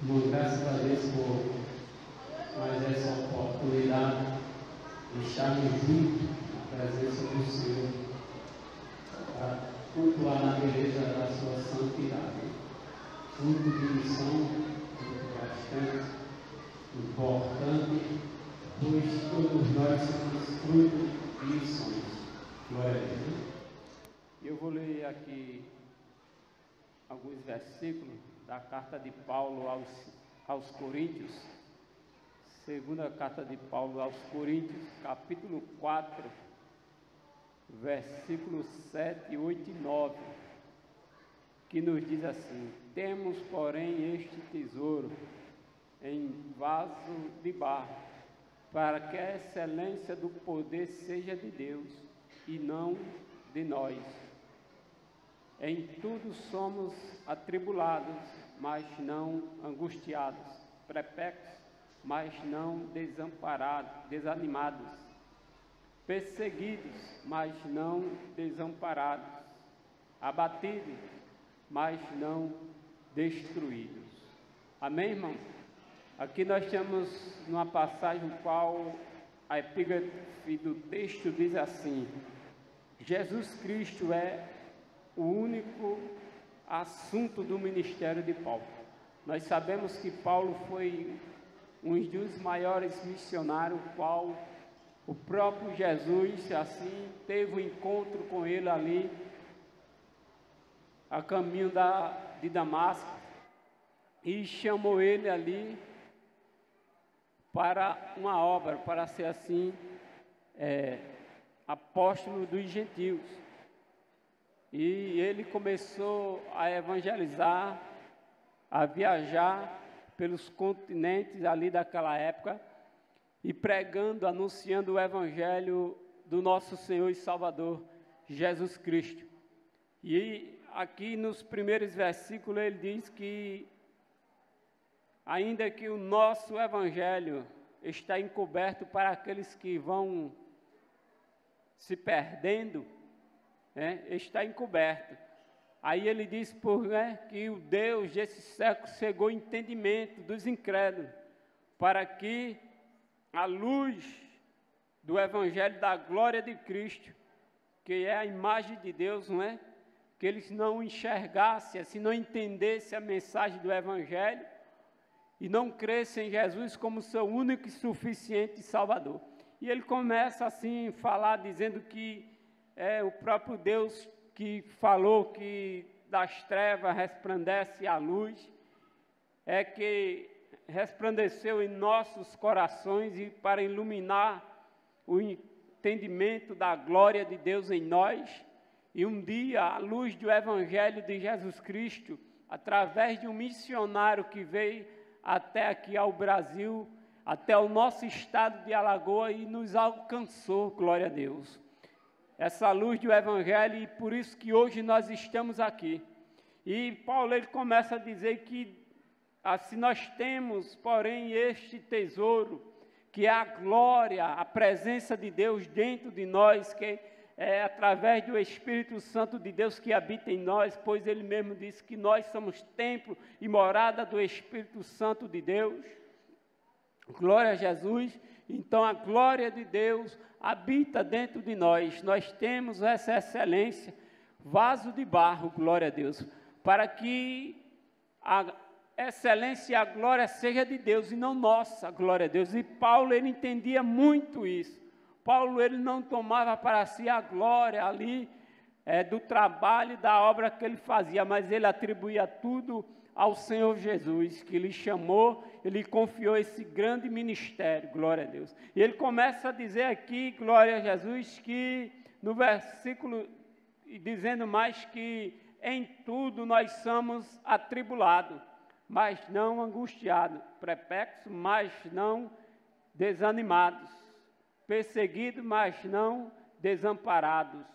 Irmão, graças a Deus por mais essa oportunidade de estarmos juntos na presença do Senhor, para cultuar na beleza da sua santidade. Fruto de missão, muito bastante importante, pois todos nós somos fruto de missões. Glória a Deus. Eu vou ler aqui alguns versículos da carta de Paulo aos Coríntios, segunda carta de Paulo aos Coríntios, capítulo 4, versículos 7, 8 e 9, que nos diz assim: temos, porém, este tesouro em vaso de barro, para que a excelência do poder seja de Deus e não de nós. Em tudo somos atribulados, mas não angustiados, perplexos, mas não desanimados, perseguidos, mas não desamparados, abatidos, mas não destruídos. Amém, irmão? Aqui nós temos uma passagem no qual a epígrafe do texto diz assim: Jesus Cristo é o único assunto do ministério de Paulo. Nós sabemos que Paulo foi um dos maiores missionários, qual o próprio Jesus, assim, teve um encontro com ele ali, a caminho de Damasco, e chamou ele ali para uma obra, para ser assim, apóstolo dos gentios. E ele começou a evangelizar, a viajar pelos continentes ali daquela época, e pregando, anunciando o evangelho do nosso Senhor e Salvador, Jesus Cristo. E aqui nos primeiros versículos ele diz que, ainda que o nosso evangelho está encoberto para aqueles que vão se perdendo, está encoberto. Aí ele diz que o Deus desse século cegou o entendimento dos incrédulos, para que a luz do evangelho da glória de Cristo, que é a imagem de Deus, que eles não enxergassem, assim, não entendessem a mensagem do evangelho e não crescem em Jesus como seu único e suficiente Salvador. E ele começa assim a falar, dizendo que é o próprio Deus que falou que das trevas resplandece a luz, é que resplandeceu em nossos corações e para iluminar o entendimento da glória de Deus em nós. E um dia a luz do Evangelho de Jesus Cristo, através de um missionário que veio até aqui ao Brasil, até o nosso estado de Alagoas, e nos alcançou, glória a Deus. Essa luz do Evangelho, e por isso que hoje nós estamos aqui. E Paulo ele começa a dizer que assim nós temos, porém, este tesouro, que é a glória, a presença de Deus dentro de nós, que é através do Espírito Santo de Deus que habita em nós, pois ele mesmo disse que nós somos templo e morada do Espírito Santo de Deus. Glória a Jesus. Então a glória de Deus habita dentro de nós. Nós temos essa excelência, vaso de barro, glória a Deus, para que a excelência e a glória seja de Deus e não nossa, glória a Deus. E Paulo ele entendia muito isso. Paulo ele não tomava para si a glória ali do trabalho e da obra que ele fazia, mas ele atribuía tudo ao Senhor Jesus, que lhe chamou, ele confiou esse grande ministério, glória a Deus. E ele começa a dizer aqui, glória a Jesus, que no versículo, dizendo mais que em tudo nós somos atribulados, mas não angustiados, perplexos, mas não desanimados, perseguidos, mas não desamparados,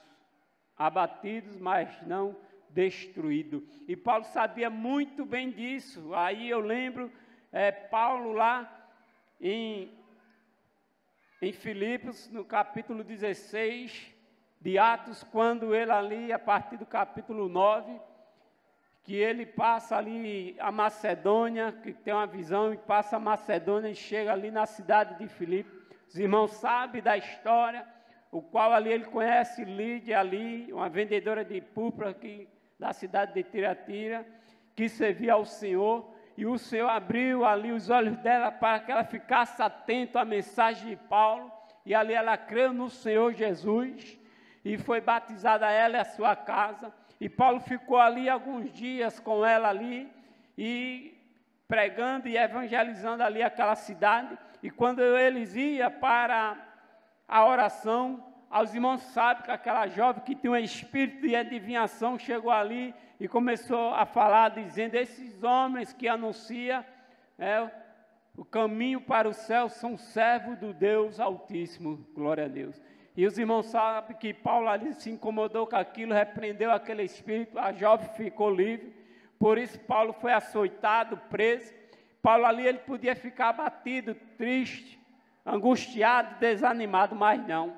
abatidos, mas não destruídos. E Paulo sabia muito bem disso. Aí eu lembro, Paulo lá em Filipos, no capítulo 16 de Atos, quando ele ali, a partir do capítulo 9, que ele passa ali a Macedônia, que tem uma visão, e passa a Macedônia e chega ali na cidade de Filipe. Os irmãos sabem da história, o qual ali ele conhece Lídia ali, uma vendedora de púrpura aqui da cidade de Tiatira, que servia ao Senhor, e o Senhor abriu ali os olhos dela para que ela ficasse atenta à mensagem de Paulo, e ali ela creu no Senhor Jesus, e foi batizada ela e a sua casa, e Paulo ficou ali alguns dias com ela ali, e pregando e evangelizando ali aquela cidade, e quando eles iam para a oração, os irmãos sabem que aquela jovem que tinha um espírito de adivinhação chegou ali e começou a falar, dizendo, esses homens que anunciam o caminho para o céu são servos do Deus Altíssimo, glória a Deus. E os irmãos sabem que Paulo ali se incomodou com aquilo, repreendeu aquele espírito, a jovem ficou livre, por isso Paulo foi açoitado, preso. Paulo ali ele podia ficar abatido, triste, angustiado, desanimado, mas não.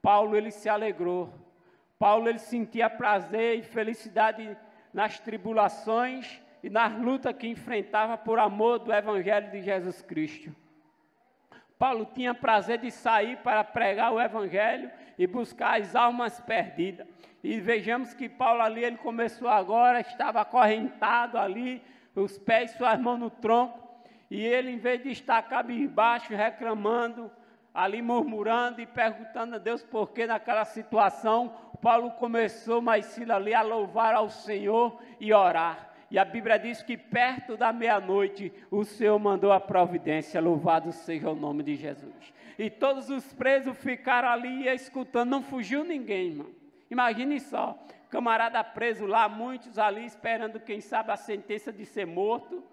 Paulo ele se alegrou. Paulo ele sentia prazer e felicidade nas tribulações e nas lutas que enfrentava por amor do Evangelho de Jesus Cristo. Paulo tinha prazer de sair para pregar o Evangelho e buscar as almas perdidas. E vejamos que Paulo ali, ele começou agora, estava acorrentado ali, os pés e suas mãos no tronco, e ele, em vez de estar cabisbaixo, reclamando, ali murmurando e perguntando a Deus por que naquela situação, Paulo começou, mas ali a louvar ao Senhor e orar. E a Bíblia diz que perto da meia-noite o Senhor mandou a providência, louvado seja o nome de Jesus. E todos os presos ficaram ali escutando, não fugiu ninguém, irmão. Imagine só, camarada preso lá, muitos ali esperando, quem sabe, a sentença de ser morto,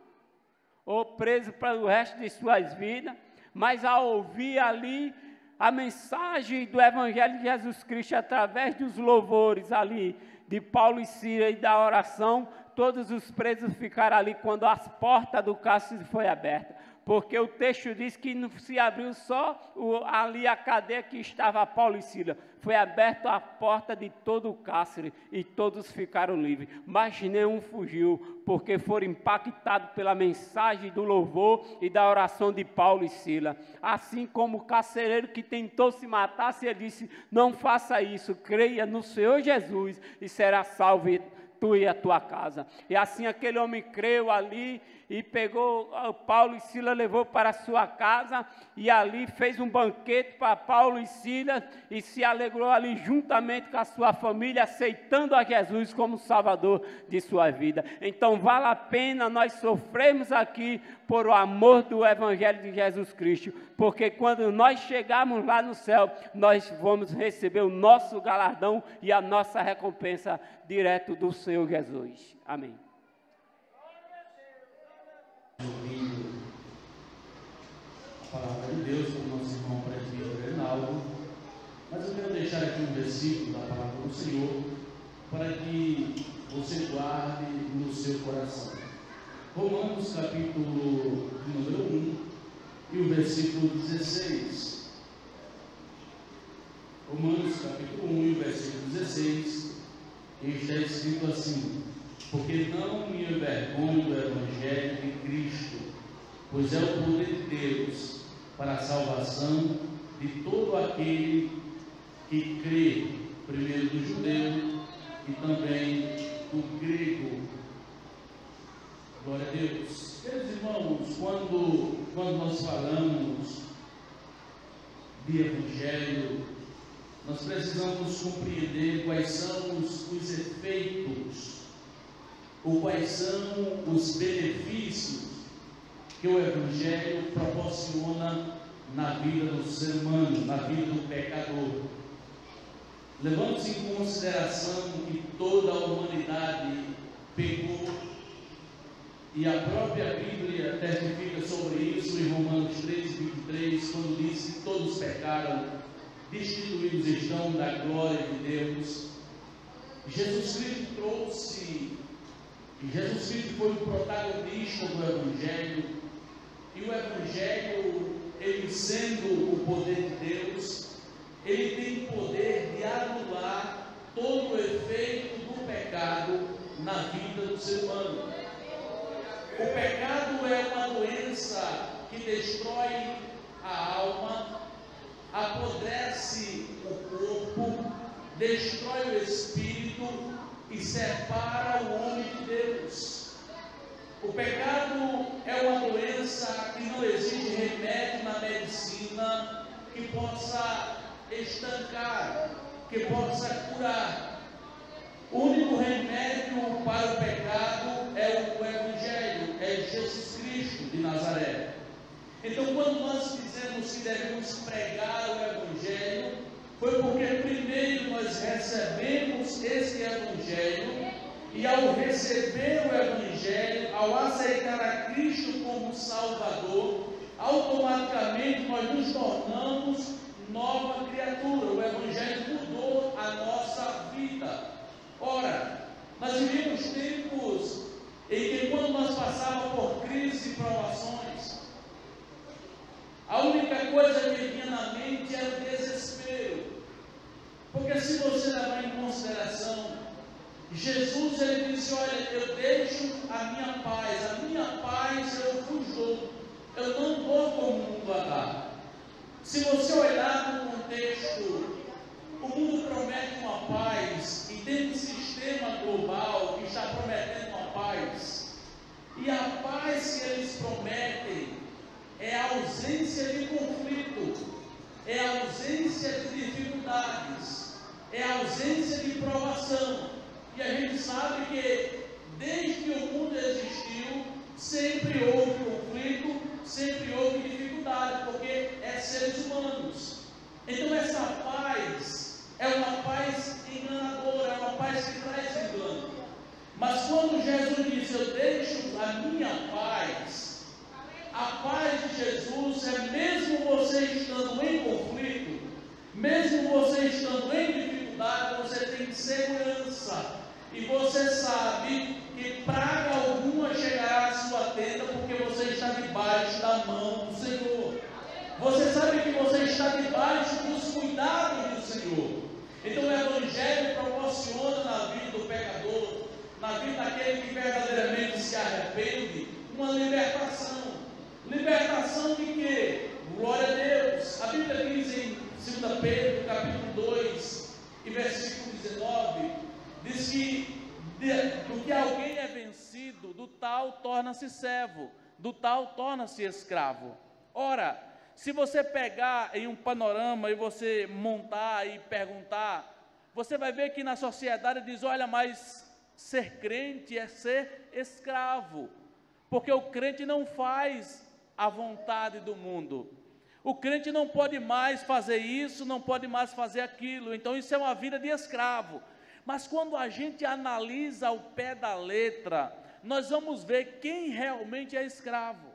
ou preso para o resto de suas vidas, mas ao ouvir ali a mensagem do Evangelho de Jesus Cristo, através dos louvores ali, de Paulo e Síria e da oração, todos os presos ficaram ali quando as portas do cárcere foi aberta, porque o texto diz que não se abriu só ali a cadeia que estava Paulo e Síria, foi aberta a porta de todo o cárcere e todos ficaram livres, mas nenhum fugiu, porque foram impactados pela mensagem do louvor e da oração de Paulo e Síria. Assim como o carcereiro que tentou se matar, ele disse, não faça isso, creia no Senhor Jesus e será salvo tu e a tua casa. E assim aquele homem creu ali e pegou Paulo e Silas, levou para a sua casa e ali fez um banquete para Paulo e Silas e se alegrou ali juntamente com a sua família, aceitando a Jesus como Salvador de sua vida. Então vale a pena nós sofrermos aqui por o amor do Evangelho de Jesus Cristo, porque quando nós chegarmos lá no céu, nós vamos receber o nosso galardão e a nossa recompensa direto do Senhor Jesus. Amém. Ouvindo a palavra de Deus com o nosso irmão presbítero Reinaldo, mas eu quero deixar aqui um versículo da palavra do Senhor para que você guarde no seu coração. Romanos capítulo número 1 e o versículo 16. Romanos capítulo 1 e o versículo 16, está escrito assim: porque não me envergonho do Evangelho de Cristo, pois é o poder de Deus para a salvação de todo aquele que crê, primeiro do judeu e também do grego. Glória a Deus. Queridos irmãos, quando nós falamos de Evangelho, nós precisamos compreender quais são os efeitos, ou quais são os benefícios que o Evangelho proporciona na vida do ser humano, na vida do pecador. Levando-se em consideração que toda a humanidade pecou, e a própria Bíblia testifica sobre isso em Romanos 3:23, quando diz que todos pecaram, destituídos estão da glória de Deus. Jesus Cristo foi o protagonista do Evangelho, e o Evangelho, ele sendo o poder de Deus, ele tem poder de anular todo o efeito do pecado na vida do ser humano. O pecado é uma doença que destrói a alma, apodrece o corpo, destrói o espírito e separa o homem de Deus. O pecado é uma doença que não existe remédio na medicina que possa estancar, que possa curar. O único remédio para o pecado é o Evangelho, é Jesus Cristo de Nazaré. Então, quando nós dizemos que devemos pregar o Evangelho, foi porque primeiro nós recebemos esse Evangelho, e ao receber o Evangelho, ao aceitar a Cristo como Salvador, automaticamente nós nos tornamos nova criatura. O Evangelho mudou a nossa vida. Ora, nós vivemos tempos em que, quando nós passávamos por crises e provações, a única coisa que vinha na mente era o desespero. Porque se você levar em consideração, Jesus, ele disse: olha, eu deixo a minha paz eu vos dou, eu não dou como o mundo a dar. Se você olhar no contexto, o mundo promete uma paz, e tem um sistema global que está prometendo uma paz, e a paz que eles prometem é a ausência de conflito, é a ausência de dificuldades, é a ausência de provação. E a gente sabe que desde que o mundo existiu, sempre houve conflito, sempre houve dificuldade, porque é seres humanos. Então essa paz é uma paz enganadora, é uma paz que traz engano. Mas quando Jesus diz: eu deixo a minha paz, a paz de Jesus é, mesmo você estando em conflito, mesmo você estando em dificuldade, você tem segurança. E você sabe que praga alguma chegará à sua tenda, porque você está debaixo da mão do Senhor. Você sabe que você está debaixo dos cuidados do Senhor. Então o Evangelho proporciona na vida do pecador, na vida daquele que verdadeiramente se arrepende, uma libertação. Libertação de quê? Glória a Deus. A Bíblia diz em 2 Pedro, capítulo 2, e versículo 19, diz que do que alguém é vencido, do tal torna-se servo, do tal torna-se escravo. Ora, se você pegar em um panorama e você montar e perguntar, você vai ver que na sociedade diz: olha, mas ser crente é ser escravo, porque o crente não faz a vontade do mundo. O crente não pode mais fazer isso, não pode mais fazer aquilo, então isso é uma vida de escravo. Mas quando a gente analisa ao pé da letra, nós vamos ver quem realmente é escravo.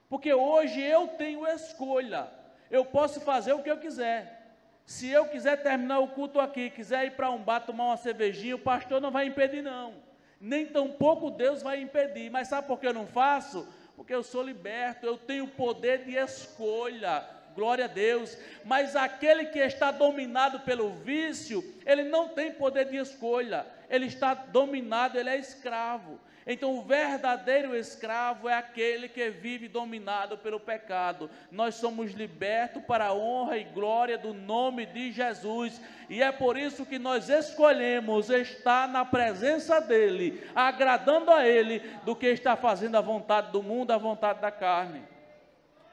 Porque hoje eu tenho escolha, eu posso fazer o que eu quiser. Se eu quiser terminar o culto aqui, quiser ir para um bar tomar uma cervejinha, o pastor não vai impedir não. Nem tampouco Deus vai impedir. Mas sabe por que eu não faço? Porque eu sou liberto, eu tenho poder de escolha. Glória a Deus. Mas aquele que está dominado pelo vício, ele não tem poder de escolha, ele está dominado, ele é escravo. Então o verdadeiro escravo é aquele que vive dominado pelo pecado. Nós somos libertos para a honra e glória do nome de Jesus, e é por isso que nós escolhemos estar na presença dele, agradando a ele, do que estar fazendo a vontade do mundo, a vontade da carne.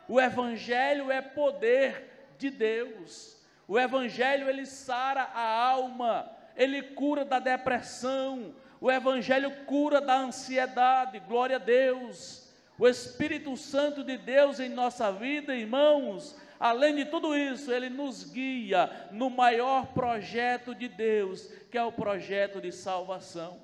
O Evangelho é poder de Deus. O Evangelho, ele sara a alma, ele cura da depressão. O Evangelho cura da ansiedade. Glória a Deus. O Espírito Santo de Deus em nossa vida, irmãos, além de tudo isso, ele nos guia no maior projeto de Deus, que é o projeto de salvação.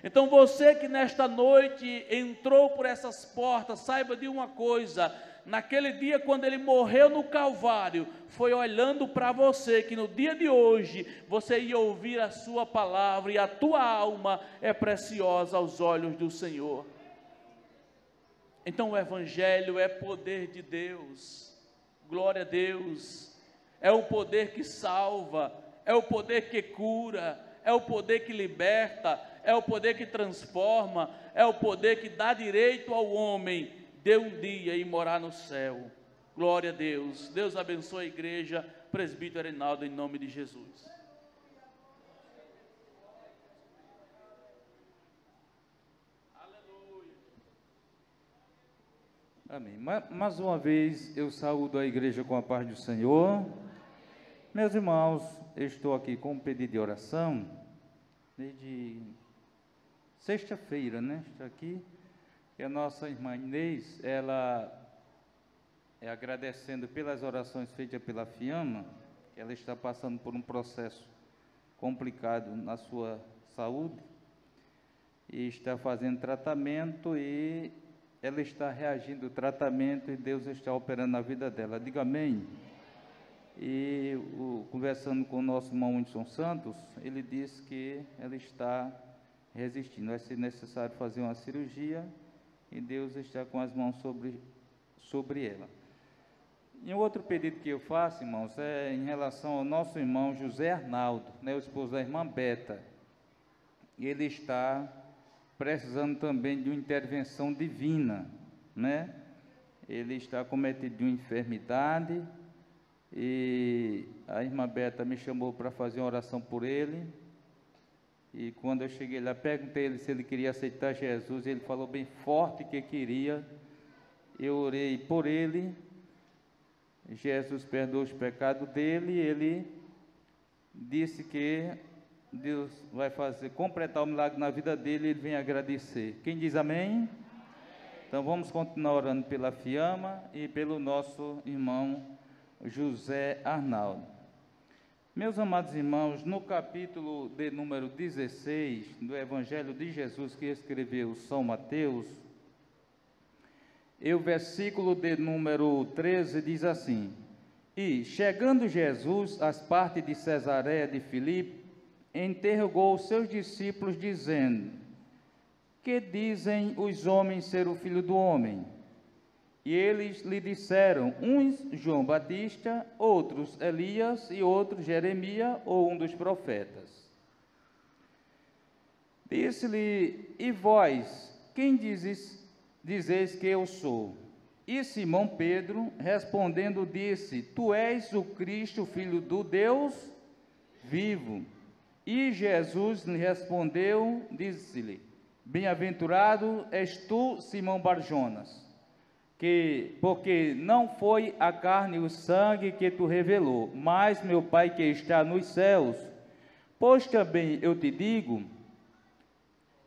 Então você que nesta noite entrou por essas portas, saiba de uma coisa: naquele dia, quando ele morreu no Calvário, foi olhando para você, que no dia de hoje, você ia ouvir a sua palavra, e a tua alma é preciosa aos olhos do Senhor. Então o Evangelho é poder de Deus, glória a Deus, é o poder que salva, é o poder que cura, é o poder que liberta, é o poder que transforma, é o poder que dá direito ao homem de um dia ir morar no céu. Glória a Deus. Deus abençoe a igreja, presbítero Reinaldo, em nome de Jesus. Amém. Mais uma vez eu saúdo a igreja com a paz do Senhor. Meus irmãos, eu estou aqui com um pedido de oração desde sexta-feira, né? Estou aqui. E a nossa irmã Inês, ela agradecendo pelas orações feitas pela Fiamma, que ela está passando por um processo complicado na sua saúde e está fazendo tratamento e ela está reagindo ao tratamento e Deus está operando na vida dela. Diga amém. E conversando com o nosso irmão Whindersson Santos, ele disse que ela está resistindo. Vai ser necessário fazer uma cirurgia e Deus está com as mãos sobre ela. E um outro pedido que eu faço, irmãos, é em relação ao nosso irmão José Arnaldo, né, o esposo da irmã Beta. Ele está precisando também de uma intervenção divina, né? Ele está cometido de uma enfermidade e a irmã Beta me chamou para fazer uma oração por ele. E quando eu cheguei lá, perguntei a ele se ele queria aceitar Jesus, ele falou bem forte que queria. Eu orei por ele, Jesus perdoou os pecados dele, e ele disse que Deus vai completar o milagre na vida dele, ele vem agradecer. Quem diz amém? Então vamos continuar orando pela Fiamma e pelo nosso irmão José Arnaldo. Meus amados irmãos, no capítulo de número 16 do Evangelho de Jesus que escreveu São Mateus, o versículo de número 13 diz assim: E, chegando Jesus às partes de Cesareia de Filipe, interrogou os seus discípulos, dizendo: Que dizem os homens ser o Filho do Homem? E eles lhe disseram, uns João Batista, outros Elias e outros Jeremias ou um dos profetas. Disse-lhe: E vós, quem dizeis que eu sou? E Simão Pedro, respondendo, disse: Tu és o Cristo, Filho do Deus vivo. E Jesus lhe respondeu, disse-lhe: Bem-aventurado és tu, Simão Barjonas, porque não foi a carne e o sangue que tu revelou, mas meu Pai que está nos céus. Pois também eu te digo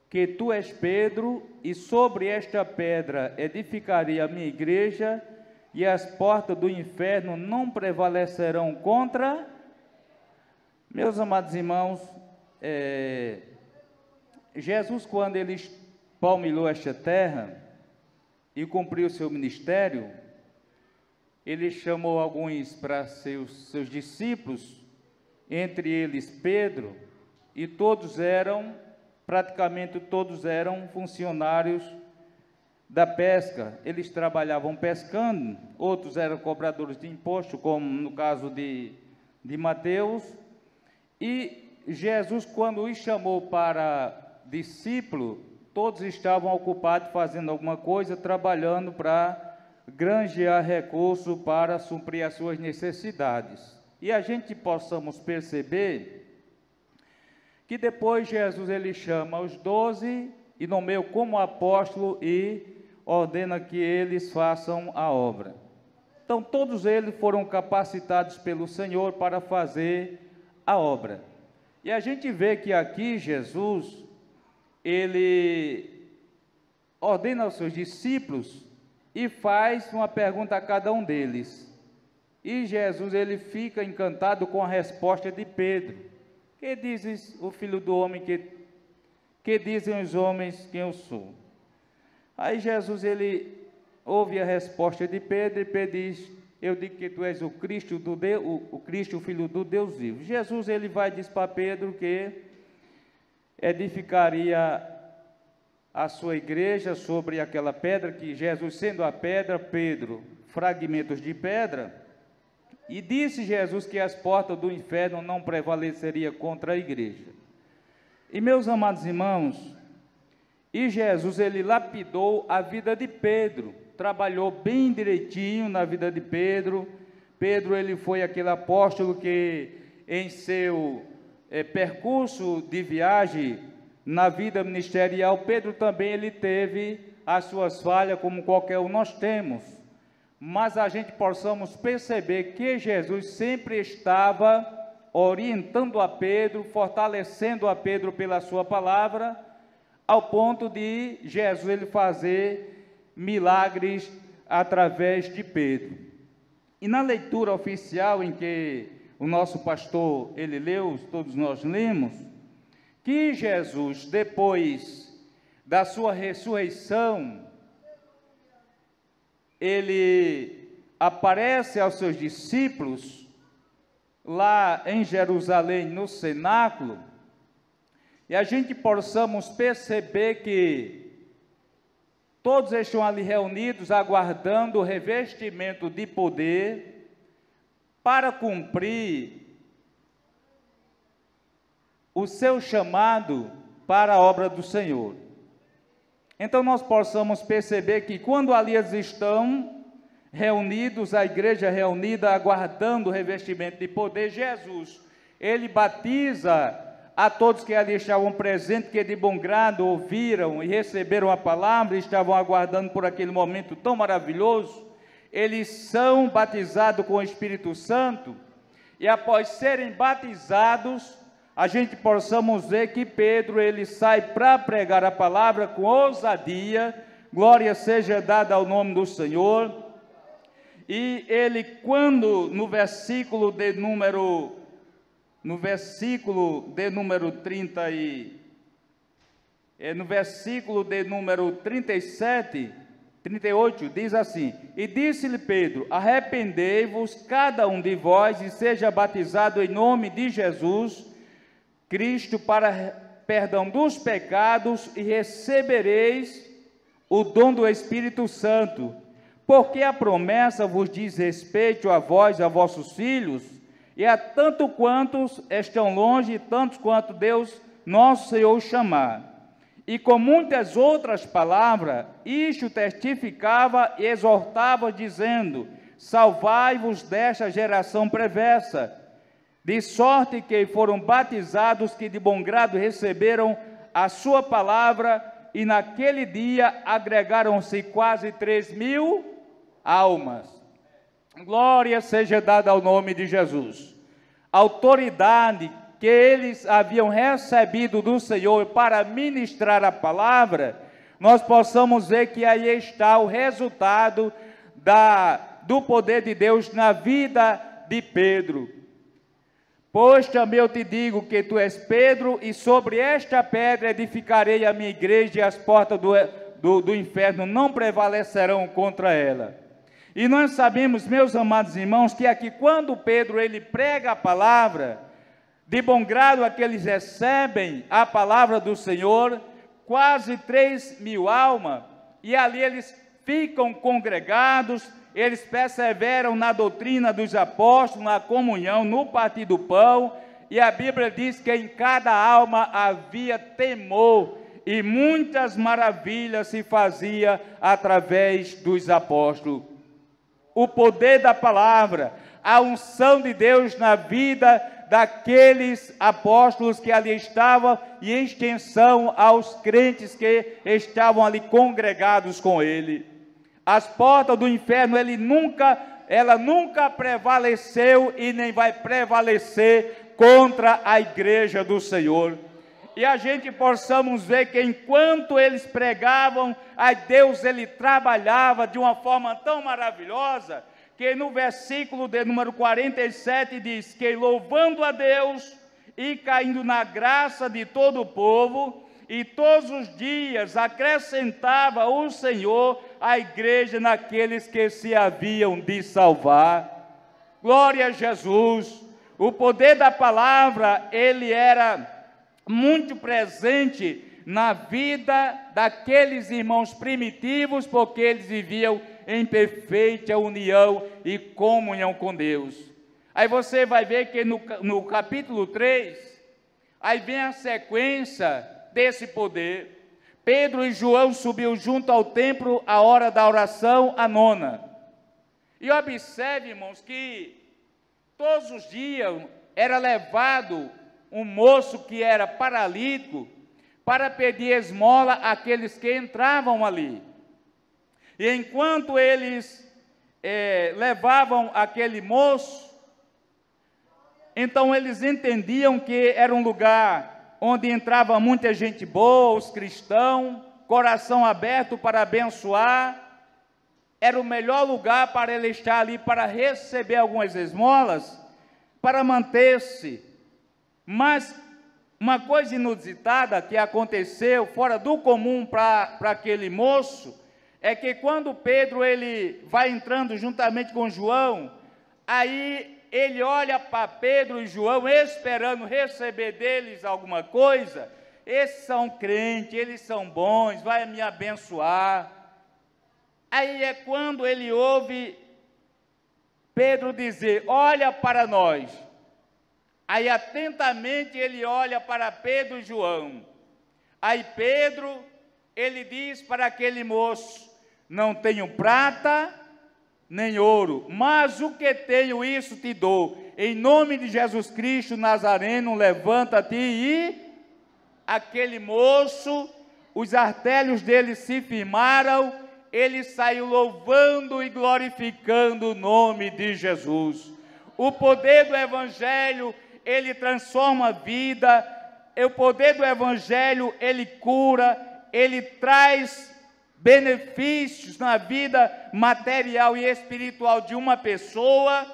que tu és Pedro, e sobre esta pedra edificarei a minha igreja, e as portas do inferno não prevalecerão contra. Meus amados irmãos, Jesus, quando ele palmilhou esta terra e cumpriu o seu ministério, ele chamou alguns para seus discípulos, entre eles Pedro, e praticamente todos eram funcionários da pesca. Eles trabalhavam pescando, outros eram cobradores de imposto, como no caso de Mateus. E Jesus, quando os chamou para discípulo, todos estavam ocupados fazendo alguma coisa, trabalhando para granjear recursos para suprir as suas necessidades. E a gente possamos perceber que depois Jesus ele chama os 12 e nomeia como apóstolo e ordena que eles façam a obra. Então todos eles foram capacitados pelo Senhor para fazer a obra. E a gente vê que aqui Jesus, ele ordena aos seus discípulos e faz uma pergunta a cada um deles. E Jesus, ele fica encantado com a resposta de Pedro. Que dizes o Filho do Homem, que dizem os homens quem eu sou? Aí Jesus, ele ouve a resposta de Pedro, e Pedro diz: Eu digo que tu és o Cristo, o Cristo, o Filho do Deus vivo. Jesus, ele vai dizer para Pedro que edificaria a sua igreja sobre aquela pedra, que Jesus sendo a pedra, Pedro, fragmentos de pedra. E disse Jesus que as portas do inferno não prevaleceriam contra a igreja. E meus amados irmãos, e Jesus, ele lapidou a vida de Pedro, trabalhou bem direitinho na vida de Pedro. Pedro, ele foi aquele apóstolo que em seu percurso de viagem na vida ministerial, Pedro também ele teve as suas falhas, como qualquer um nós temos, mas a gente possamos perceber que Jesus sempre estava orientando a Pedro, fortalecendo a Pedro pela sua palavra, ao ponto de Jesus ele fazer milagres através de Pedro. E na leitura oficial em que o nosso pastor ele leu, todos nós lemos, que Jesus, depois da sua ressurreição, ele aparece aos seus discípulos lá em Jerusalém, no cenáculo, e a gente possamos perceber que todos estão ali reunidos, aguardando o revestimento de poder para cumprir o seu chamado para a obra do Senhor. Então nós possamos perceber que quando ali eles estão reunidos, a igreja reunida, aguardando o revestimento de poder, Jesus, ele batiza a todos que ali estavam presentes, que de bom grado ouviram e receberam a palavra, e estavam aguardando por aquele momento tão maravilhoso. Eles são batizados com o Espírito Santo, e após serem batizados, a gente possamos ver que Pedro, ele sai para pregar a palavra com ousadia, glória seja dada ao nome do Senhor, e ele, quando no versículo de número 37, 38, diz assim: e disse-lhe Pedro, arrependei-vos cada um de vós e seja batizado em nome de Jesus Cristo para perdão dos pecados, e recebereis o dom do Espírito Santo, porque a promessa vos diz respeito a vós, a vossos filhos, e a tanto quantos estão longe, tantos quanto Deus nosso Senhor chamar. E com muitas outras palavras, isto testificava e exortava, dizendo: salvai-vos desta geração perversa. De sorte que foram batizados que de bom grado receberam a sua palavra, e naquele dia agregaram-se quase 3.000 almas. Glória seja dada ao nome de Jesus. A autoridade que eles haviam recebido do Senhor para ministrar a palavra, nós possamos ver que aí está o resultado do poder de Deus na vida de Pedro. Pois também eu te digo que tu és Pedro, e sobre esta pedra edificarei a minha igreja, e as portas do inferno não prevalecerão contra ela. E nós sabemos, meus amados irmãos, que aqui quando Pedro ele prega a palavra, de bom grado aqueles recebem a palavra do Senhor, quase 3.000 almas, e ali eles ficam congregados, eles perseveram na doutrina dos apóstolos, na comunhão, no partir do pão, e a Bíblia diz que em cada alma havia temor, e muitas maravilhas se fazia através dos apóstolos. O poder da palavra, a unção de Deus na vida daqueles apóstolos que ali estavam, e em extensão aos crentes que estavam ali congregados com ele. As portas do inferno, ela nunca prevaleceu e nem vai prevalecer contra a igreja do Senhor. E a gente possamos ver que enquanto eles pregavam, a Deus ele trabalhava de uma forma tão maravilhosa, que no versículo de número 47 diz que louvando a Deus e caindo na graça de todo o povo, e todos os dias acrescentava o Senhor a igreja naqueles que se haviam de salvar. Glória a Jesus. O poder da palavra, ele era muito presente na vida daqueles irmãos primitivos, porque eles viviam em perfeita união e comunhão com Deus. Aí você vai ver que no capítulo 3, Aí vem a sequência desse poder. Pedro e João subiu junto ao templo à hora da oração, a 9ª. E observe, irmãos, que todos os dias era levado um moço que era paralítico para pedir esmola àqueles que entravam ali. E enquanto eles levavam aquele moço, então eles entendiam que era um lugar onde entrava muita gente boa, os cristãos, coração aberto para abençoar. Era o melhor lugar para ele estar ali, para receber algumas esmolas, para manter-se. Mas uma coisa inusitada que aconteceu, fora do comum para aquele moço, é que quando Pedro ele vai entrando juntamente com João, aí ele olha para Pedro e João, esperando receber deles alguma coisa. Esses são crentes, eles são bons, vai me abençoar. Aí é quando ele ouve Pedro dizer, olha para nós. Aí atentamente ele olha para Pedro e João. Aí Pedro, ele diz para aquele moço, não tenho prata nem ouro, mas o que tenho isso te dou. Em nome de Jesus Cristo Nazareno, levanta-te. E aquele moço, os artelhos dele se firmaram, ele saiu louvando e glorificando o nome de Jesus. O poder do Evangelho, ele transforma a vida. O poder do Evangelho, ele cura, ele traz benefícios na vida material e espiritual de uma pessoa.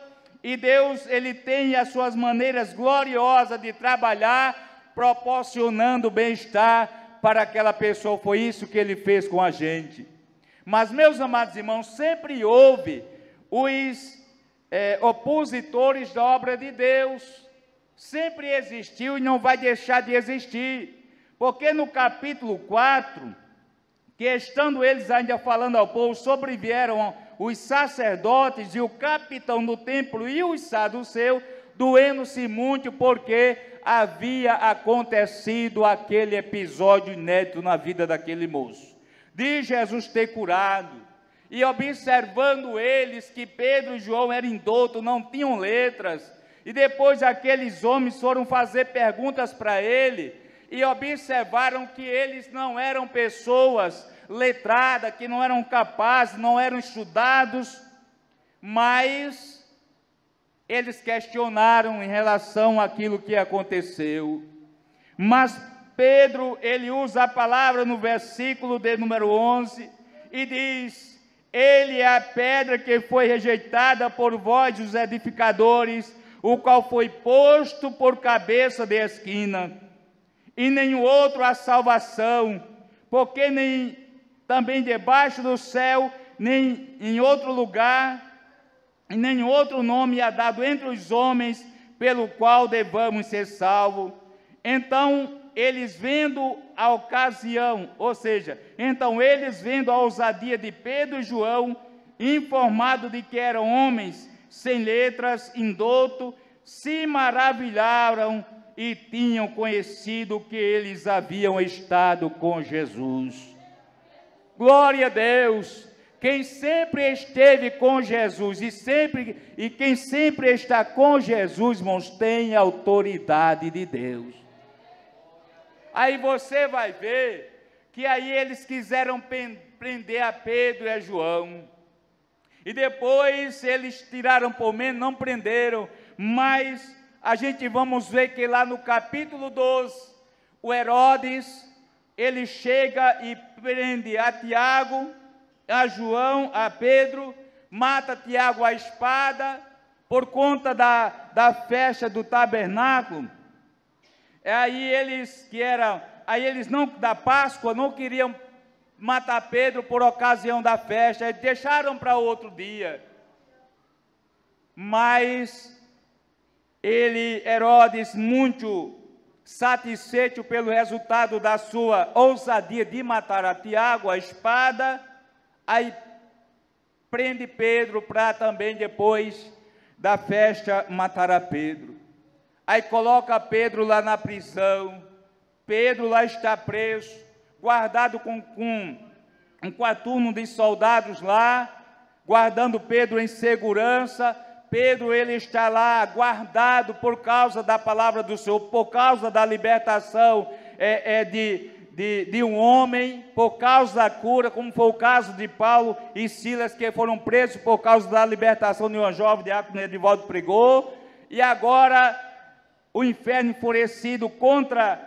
E Deus, ele tem as suas maneiras gloriosas de trabalhar, proporcionando bem-estar para aquela pessoa. Foi isso que ele fez com a gente. Mas, meus amados irmãos, sempre houve os opositores da obra de Deus. Sempre existiu e não vai deixar de existir. Porque no capítulo 4, que estando eles ainda falando ao povo, sobrevieram os sacerdotes e o capitão do templo e os saduceus, doendo-se muito, porque havia acontecido aquele episódio inédito na vida daquele moço, de Jesus ter curado. E observando eles que Pedro e João eram indoutos, não tinham letras, e depois aqueles homens foram fazer perguntas para ele, e observaram que eles não eram pessoas letradas, que não eram capazes, não eram estudados, mas eles questionaram em relação àquilo que aconteceu. Mas Pedro, ele usa a palavra no versículo de número 11, e diz, ele é a pedra que foi rejeitada por vós, os edificadores, o qual foi posto por cabeça de esquina, e nenhum outro a salvação, porque nem também debaixo do céu, nem em outro lugar, e nem outro nome é dado entre os homens, pelo qual devamos ser salvos. Então, eles vendo a ocasião, ou seja, então eles vendo a ousadia de Pedro e João, informado de que eram homens sem letras, indoutos, se maravilharam e tinham conhecido que eles haviam estado com Jesus. Glória a Deus! Quem sempre esteve com Jesus e quem sempre está com Jesus, irmãos, tem a autoridade de Deus. Aí você vai ver que aí eles quiseram prender a Pedro e a João. E depois eles tiraram por menos, não prenderam, mas a gente vamos ver que lá no capítulo 12, o Herodes, ele chega e prende a Tiago, a João, a Pedro, mata Tiago à espada, por conta da festa do tabernáculo. Aí eles não, da Páscoa, não queriam matar Pedro por ocasião da festa, eles deixaram para outro dia. Mas Herodes, muito satisfeito pelo resultado da sua ousadia de matar a Tiago, a espada, aí prende Pedro para também depois da festa matar a Pedro. Aí coloca Pedro lá na prisão. Pedro lá está preso, guardado com um quarturno de soldados lá, guardando Pedro em segurança. Pedro, ele está lá guardado por causa da palavra do Senhor, por causa da libertação de um homem, por causa da cura, como foi o caso de Paulo e Silas, que foram presos por causa da libertação de uma jovem, diácono Edivaldo pregou. E agora o inferno enfurecido contra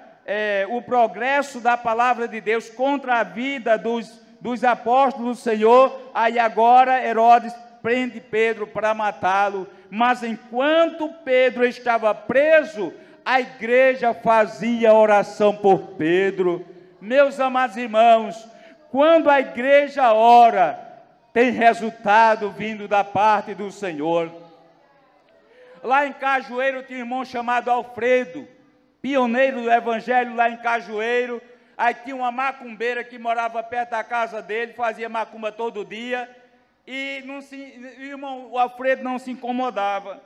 o progresso da palavra de Deus, contra a vida dos apóstolos do Senhor. Aí agora Herodes prende Pedro para matá-lo, mas enquanto Pedro estava preso, a igreja fazia oração por Pedro. Meus amados irmãos, quando a igreja ora, tem resultado vindo da parte do Senhor. Lá em Cajueiro tinha um irmão chamado Alfredo, pioneiro do evangelho lá em Cajueiro. Aí tinha uma macumbeira que morava perto da casa dele, fazia macumba todo dia, e o Alfredo não se incomodava.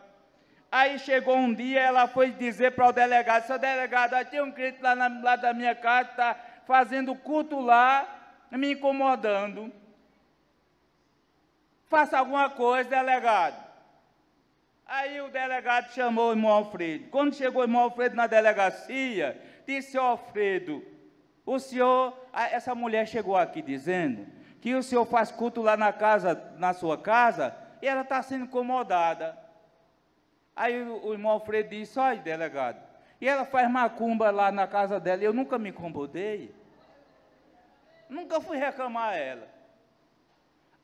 Aí chegou um dia, ela foi dizer para o delegado: seu delegado, tem um crente lá da minha casa, está fazendo culto lá, me incomodando. Faça alguma coisa, delegado. Aí o delegado chamou o irmão Alfredo. Quando chegou o irmão Alfredo na delegacia, disse: Alfredo, o senhor, essa mulher chegou aqui dizendo que o senhor faz culto lá na sua casa, e ela está sendo incomodada. Aí o irmão Alfredo disse: olha, delegado, e ela faz macumba lá na casa dela, eu nunca me incomodei, nunca fui reclamar a ela.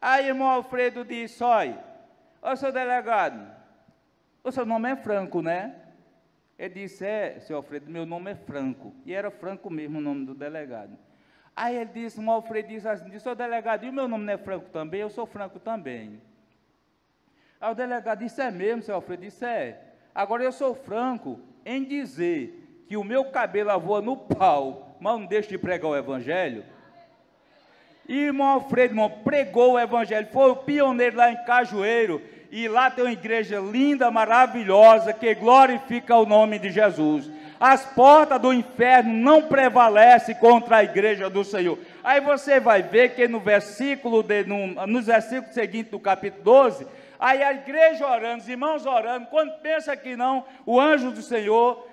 Aí o irmão Alfredo disse: olha, seu delegado, o seu nome é Franco, né? Ele disse: seu Alfredo, meu nome é Franco. E era Franco mesmo o nome do delegado. Aí ele disse, o Alfredo disse assim: seu delegado, e o meu nome não é Franco também? Eu sou Franco também. Aí o delegado disse: é mesmo, seu Alfredo? Disse: é. Agora eu sou franco em dizer que o meu cabelo voa no pau, mas não deixa de pregar o evangelho. E o irmão Alfredo, irmão, pregou o evangelho, foi o pioneiro lá em Cajueiro, e lá tem uma igreja linda, maravilhosa, que glorifica o nome de Jesus. As portas do inferno não prevalecem contra a igreja do Senhor. Aí você vai ver que nos versículos seguintes do capítulo 12, aí a igreja orando, os irmãos orando, quando pensa que não, o anjo do Senhor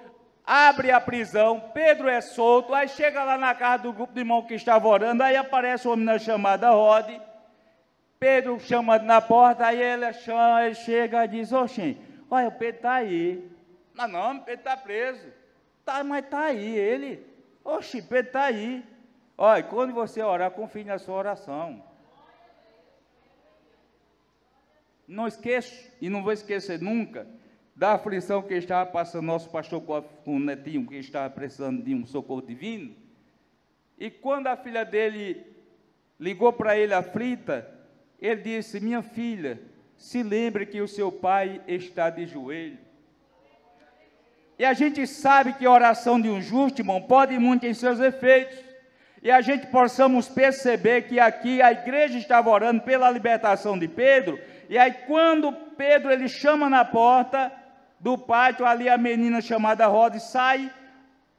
abre a prisão, Pedro é solto. Aí chega lá na casa do grupo de irmãos que estava orando, aí aparece uma menina chamada Rod. Pedro chama na porta, aí ele chega e diz: oxê, olha, o Pedro está aí. Não, Pedro está preso. Tá, mas está aí ele. Oxê, Pedro está aí. Olha, quando você orar, confie na sua oração. Não esqueço, e não vou esquecer nunca, da aflição que estava passando nosso pastor com o netinho, que estava precisando de um socorro divino. E quando a filha dele ligou para ele aflita, ele disse: minha filha, se lembre que o seu pai está de joelho. E a gente sabe que a oração de um justo, irmão, pode ir muito em seus efeitos. E a gente possamos perceber que aqui a igreja estava orando pela libertação de Pedro. E aí quando Pedro ele chama na porta do pátio, ali a menina chamada Rod sai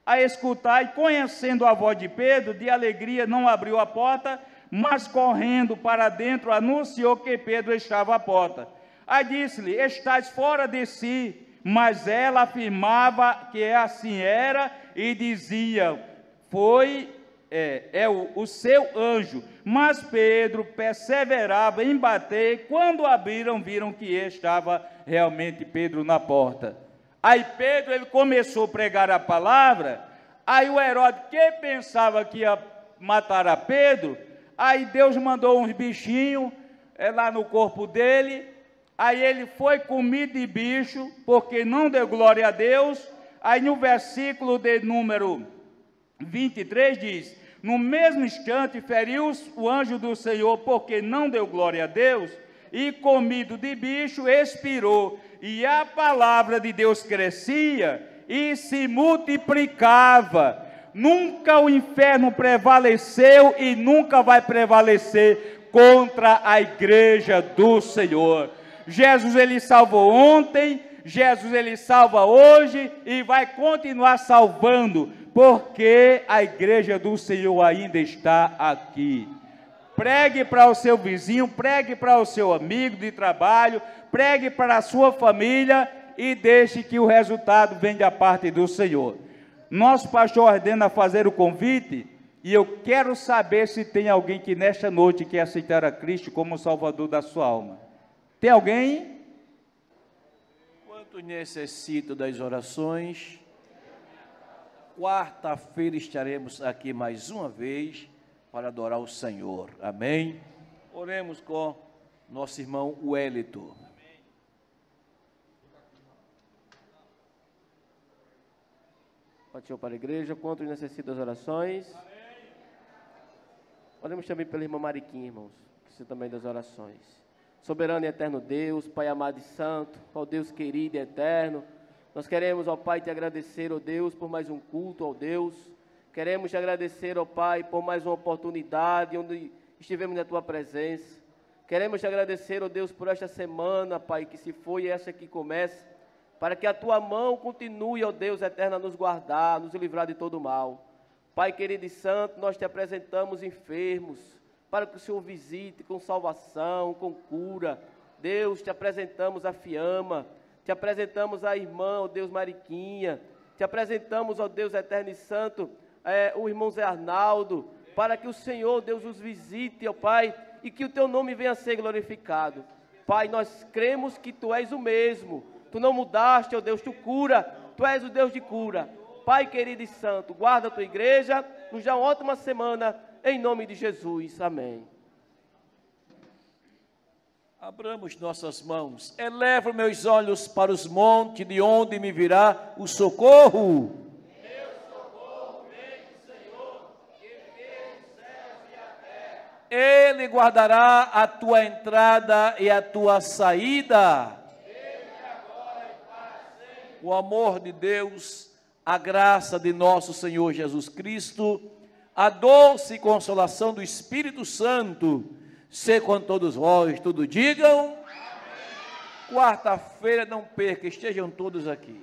a escutar, e conhecendo a voz de Pedro, de alegria não abriu a porta, mas correndo para dentro anunciou que Pedro estava à porta. Aí disse-lhe: estás fora de si. Mas ela afirmava que assim era e dizia: foi o seu anjo. Mas Pedro perseverava em bater, e quando abriram, viram que estava realmente Pedro na porta. Aí Pedro ele começou a pregar a palavra. Aí o Herodes, que pensava que ia matar a Pedro, aí Deus mandou uns bichinhos lá no corpo dele. Aí ele foi comido de bicho, porque não deu glória a Deus. Aí no versículo de número 23 diz: no mesmo instante feriu o anjo do Senhor, porque não deu glória a Deus, e comido de bicho expirou. E a palavra de Deus crescia e se multiplicava. Nunca o inferno prevaleceu e nunca vai prevalecer contra a igreja do Senhor. Jesus ele salvou ontem, Jesus ele salva hoje e vai continuar salvando, porque a igreja do Senhor ainda está aqui. Pregue para o seu vizinho, pregue para o seu amigo de trabalho, pregue para a sua família e deixe que o resultado venha da parte do Senhor. Nosso pastor ordena fazer o convite e eu quero saber se tem alguém que nesta noite quer aceitar a Cristo como Salvador da sua alma. Tem alguém? Quantos necessitam das orações? Quarta-feira estaremos aqui mais uma vez para adorar o Senhor. Amém? Oremos com nosso irmão Wellington. Partiu para a igreja. Quantos necessitam das orações? Oremos também pela irmã Mariquinha, irmãos, que precisa também das orações. Soberano e eterno Deus, Pai amado e santo, ó Deus querido e eterno, nós queremos, ó Pai, te agradecer, ó Deus, por mais um culto, ó Deus. Queremos te agradecer, ó Pai, por mais uma oportunidade onde estivemos na tua presença. Queremos te agradecer, ó Deus, por esta semana, Pai, que se foi e esta que começa, para que a tua mão continue, ó Deus eterno, a nos guardar, nos livrar de todo mal. Pai querido e santo, nós te apresentamos enfermos, para que o Senhor visite com salvação, com cura. Deus, te apresentamos a Fiamma, te apresentamos a irmã, ó Deus Mariquinha, te apresentamos, ó Deus eterno e santo, o irmão Zé Arnaldo, para que o Senhor, Deus, os visite, ó Pai, e que o teu nome venha a ser glorificado. Pai, nós cremos que tu és o mesmo, tu não mudaste, ó Deus, tu cura, tu és o Deus de cura. Pai querido e santo, guarda a tua igreja, nos dá uma ótima semana, em nome de Jesus, amém. Abramos nossas mãos, eleva meus olhos para os montes, de onde me virá o socorro. Meu socorro vem do Senhor, que fez os céus e a terra. Ele guardará a tua entrada e a tua saída. Desde agora e para sempre. O amor de Deus, a graça de nosso Senhor Jesus Cristo, a doce consolação do Espírito Santo, ser com todos vós, todos digam. Quarta-feira, não perca, estejam todos aqui.